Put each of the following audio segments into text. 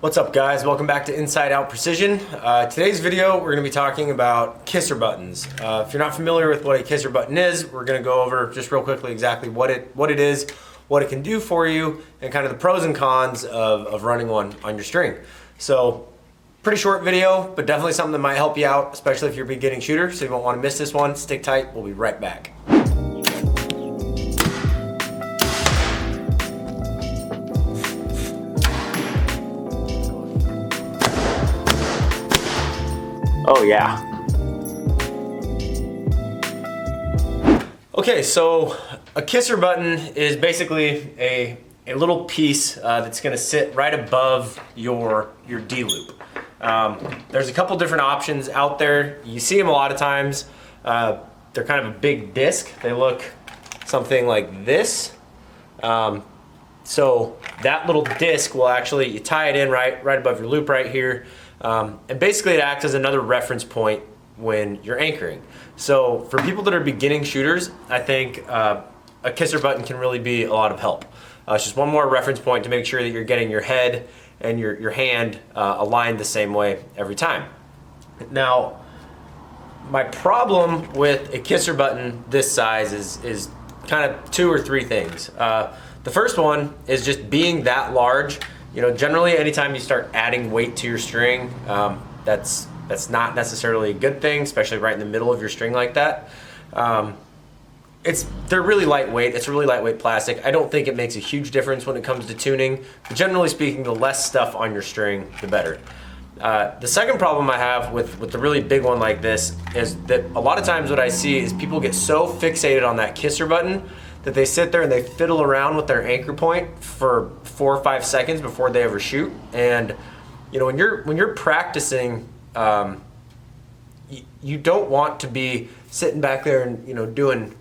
What's up, guys? Welcome back to Inside Out Precision. Today's video, we're going to be talking about kisser buttons. If you're not familiar with what a kisser button is, we're going to go over just real quickly exactly what it is, what it can do for you, and kind of the pros and cons of running one on your string. So, pretty short video, but definitely something that might help you out, especially if you're a beginning shooter, so you won't want to miss this one. Stick tight, we'll be right back. Oh yeah. Okay, so a kisser button is basically a little piece that's gonna sit right above your D-loop. There's a couple different options out there. You see them a lot of times. They're kind of a big disc. They look something like this. So that little disc will actually, you tie it in right above your loop right here. And basically it acts as another reference point when you're anchoring. So for people that are beginning shooters, I think a kisser button can really be a lot of help. It's just one more reference point to make sure that you're getting your head and your hand aligned the same way every time. Now, my problem with a kisser button this size is kind of two or three things. The first one is just being that large. You know, generally anytime you start adding weight to your string, that's not necessarily a good thing, especially right in the middle of your string like that. They're really lightweight. It's really lightweight plastic. I don't think it makes a huge difference when it comes to tuning, but generally speaking, the less stuff on your string, the better. The second problem I have with the really big one like this is that a lot of times what I see is people get so fixated on that kisser button that they sit there and they fiddle around with their anchor point for 4 or 5 seconds before they ever shoot. And you know, when you're practicing, you don't want to be sitting back there and, you know, doing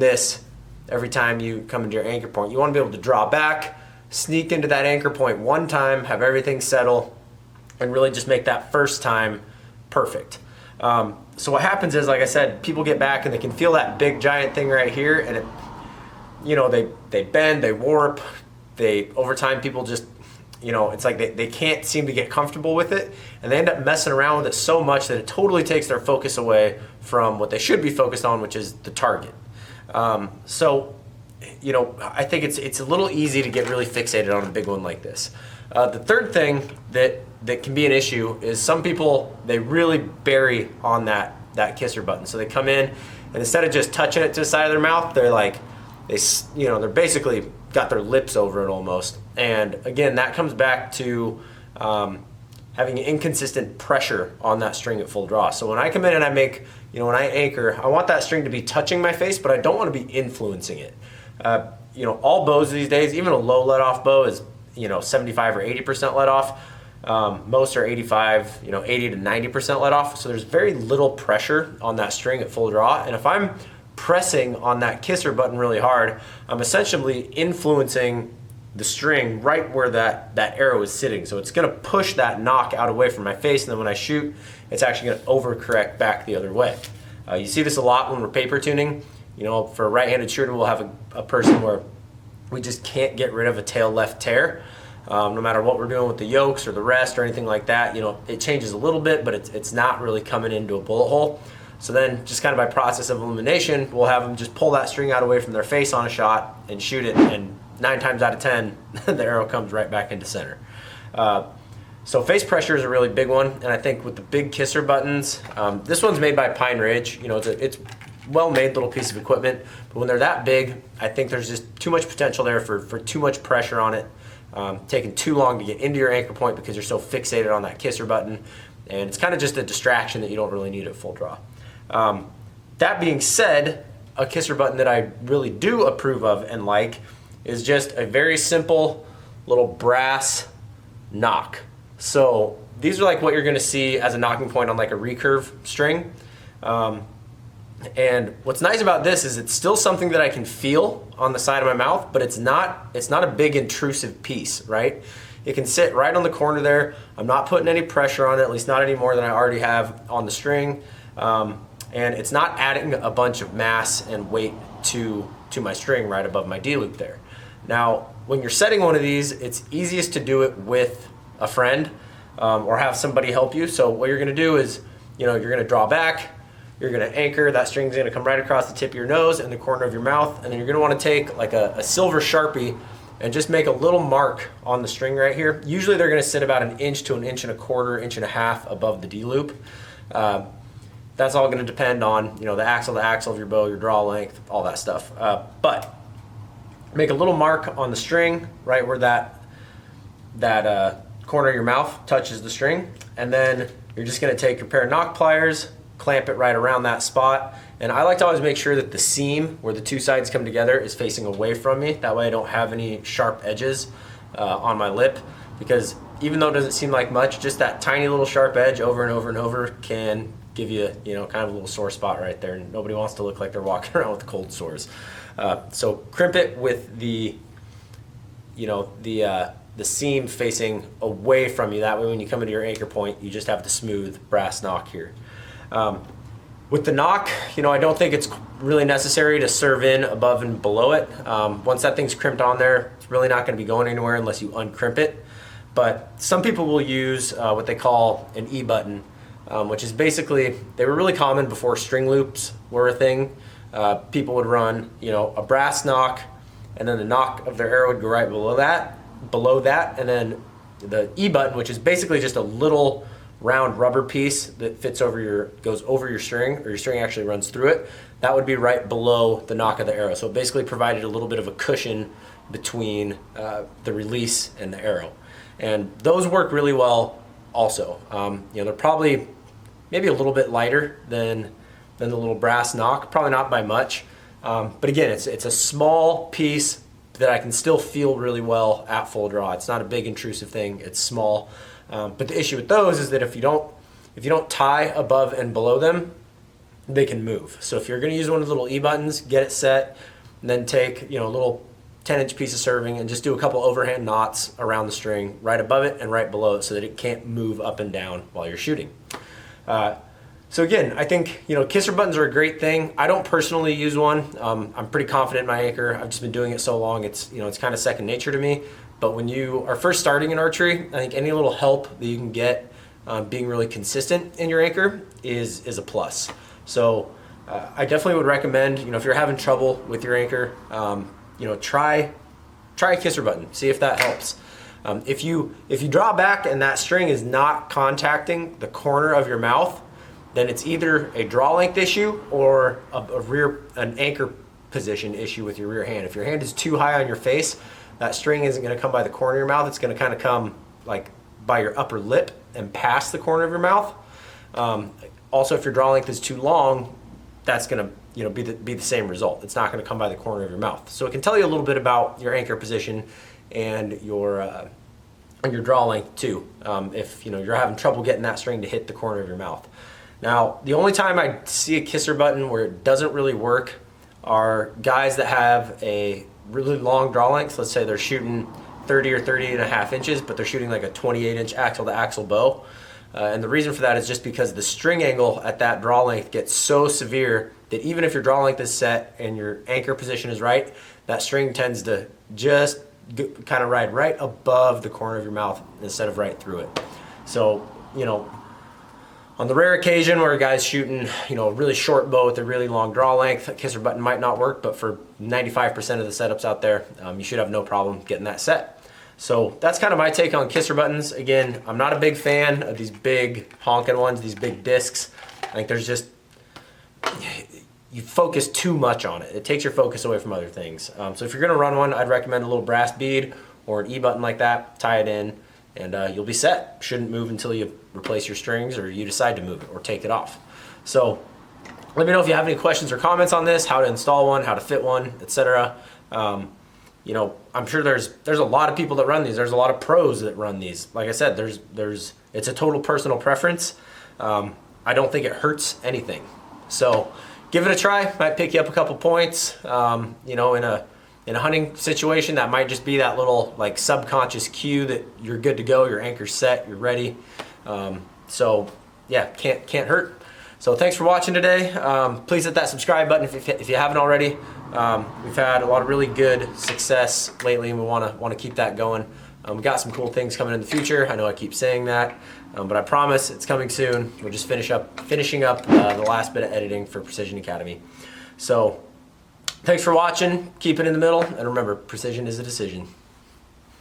this every time you come into your anchor point. You want to be able to draw back, sneak into that anchor point one time, have everything settle, and really just make that first time perfect. So what happens is, like I said, people get back and they can feel that big giant thing right here, and it, you know, they bend, they warp, over time people just, you know, it's like they can't seem to get comfortable with it, and they end up messing around with it so much that it totally takes their focus away from what they should be focused on, which is the target. So, you know, I think it's a little easy to get really fixated on a big one like this. The third thing that can be an issue is some people, they really bury on that kisser button. So they come in and instead of just touching it to the side of their mouth, they're like, they're basically got their lips over it almost. And again, that comes back to having inconsistent pressure on that string at full draw. So when I come in and I make, you know, when I anchor, I want that string to be touching my face, but I don't want to be influencing it. You know, all bows these days, even a low let off bow is, you know, 75 or 80% let off. Most are 85, you know, 80 to 90% let off. So there's very little pressure on that string at full draw. And if I'm pressing on that kisser button really hard, I'm essentially influencing the string right where that arrow is sitting. So it's gonna push that knock out away from my face, and then when I shoot, it's actually gonna overcorrect back the other way. You see this a lot when we're paper tuning. You know, for a right-handed shooter, we'll have a person where we just can't get rid of a tail left tear. No matter what we're doing with the yokes or the rest or anything like that, you know, it changes a little bit, but it's not really coming into a bullet hole. So then, just kind of by process of elimination, we'll have them just pull that string out away from their face on a shot and shoot it, and 9 times out of 10, the arrow comes right back into center. So face pressure is a really big one, and I think with the big kisser buttons, this one's made by Pine Ridge. You know, it's well-made little piece of equipment, but when they're that big, I think there's just too much potential there for too much pressure on it, taking too long to get into your anchor point because you're so fixated on that kisser button, and it's kind of just a distraction that you don't really need at full draw. That being said, a kisser button that I really do approve of and like is just a very simple little brass knock. So these are like what you're gonna see as a knocking point on like a recurve string. And what's nice about this is it's still something that I can feel on the side of my mouth, but it's not a big intrusive piece, right? It can sit right on the corner there. I'm not putting any pressure on it, at least not any more than I already have on the string. And it's not adding a bunch of mass and weight to my string right above my D-loop there. Now, when you're setting one of these, it's easiest to do it with a friend or have somebody help you. So what you're gonna do is, you're gonna draw back, you're gonna anchor, that string's gonna come right across the tip of your nose and the corner of your mouth, and then you're gonna wanna take like a silver Sharpie and just make a little mark on the string right here. Usually they're gonna sit about 1 inch to 1.25 inches, 1.5 inches above the D-loop. That's all gonna depend on, the axle to axle of your bow, your draw length, all that stuff. But make a little mark on the string right where that corner of your mouth touches the string, and then you're just gonna take your pair of knock pliers, clamp it right around that spot. And I like to always make sure that the seam where the two sides come together is facing away from me. That way I don't have any sharp edges on my lip, because even though it doesn't seem like much, just that tiny little sharp edge over and over and over can give you, kind of a little sore spot right there. And nobody wants to look like they're walking around with cold sores. So crimp it with the seam facing away from you. That way when you come into your anchor point, you just have the smooth brass knock here. With the knock, I don't think it's really necessary to serve in above and below it. Once that thing's crimped on there, it's really not going to be going anywhere unless you uncrimp it. But some people will use what they call an E-button, which is basically, they were really common before string loops were a thing. People would run, a brass knock, and then the knock of their arrow would go right below that, and then the E-button, which is basically just a little round rubber piece that goes over your string, or your string actually runs through it. That would be right below the knock of the arrow. So it basically provided a little bit of a cushion between the release and the arrow. And those work really well also. They're probably maybe a little bit lighter than the little brass knock, probably not by much. But again, it's a small piece that I can still feel really well at full draw. It's not a big intrusive thing, it's small. But the issue with those is that if you don't tie above and below them, they can move. So if you're gonna use one of the little E-buttons, get it set, and then take a little 10-inch piece of serving and just do a couple overhand knots around the string right above it and right below it so that it can't move up and down while you're shooting. So again, I think kisser buttons are a great thing. I don't personally use one. I'm pretty confident in my anchor. I've just been doing it so long, it's kind of second nature to me. But when you are first starting in archery, I think any little help that you can get being really consistent in your anchor is a plus. So I definitely would recommend, if you're having trouble with your anchor, try a kisser button, see if that helps. If you draw back and that string is not contacting the corner of your mouth, then it's either a draw length issue or an anchor position issue with your rear hand. If your hand is too high on your face, that string isn't going to come by the corner of your mouth. It's going to kind of come like by your upper lip and past the corner of your mouth. Also, if your draw length is too long, that's going to be the same result. It's not going to come by the corner of your mouth. So it can tell you a little bit about your anchor position and your draw length too. If you're having trouble getting that string to hit the corner of your mouth. Now, the only time I see a kisser button where it doesn't really work are guys that have a really long draw length. Let's say they're shooting 30 or 30.5 inches, but they're shooting like a 28-inch axle to axle bow. And the reason for that is just because the string angle at that draw length gets so severe that even if your draw length is set and your anchor position is right, that string tends to just kind of ride right above the corner of your mouth instead of right through it. So, on the rare occasion where a guy's shooting, a really short bow with a really long draw length, a kisser button might not work, but for 95% of the setups out there, you should have no problem getting that set. So that's kind of my take on kisser buttons. Again, I'm not a big fan of these big honking ones, these big discs. I think there's just, you focus too much on it. It takes your focus away from other things. So if you're gonna run one, I'd recommend a little brass bead or an E-button like that, tie it in, and you'll be set. Shouldn't move until you replace your strings or you decide to move it or take it off. So let me know if you have any questions or comments on this, how to install one, how to fit one, etc. I'm sure there's a lot of people that run these. There's a lot of pros that run these. Like I said, it's a total personal preference. I don't think it hurts anything. So give it a try. Might pick you up a couple points. In a hunting situation, that might just be that little like subconscious cue that you're good to go, your anchor's set, you're ready. So yeah, can't hurt. So thanks for watching today. Please hit that subscribe button if you haven't already. We've had a lot of really good success lately, and we want to keep that going. We got some cool things coming in the future. I know I keep saying that, but I promise it's coming soon. We're just finishing up the last bit of editing for Precision Academy. So thanks for watching. Keep it in the middle, and remember, precision is a decision.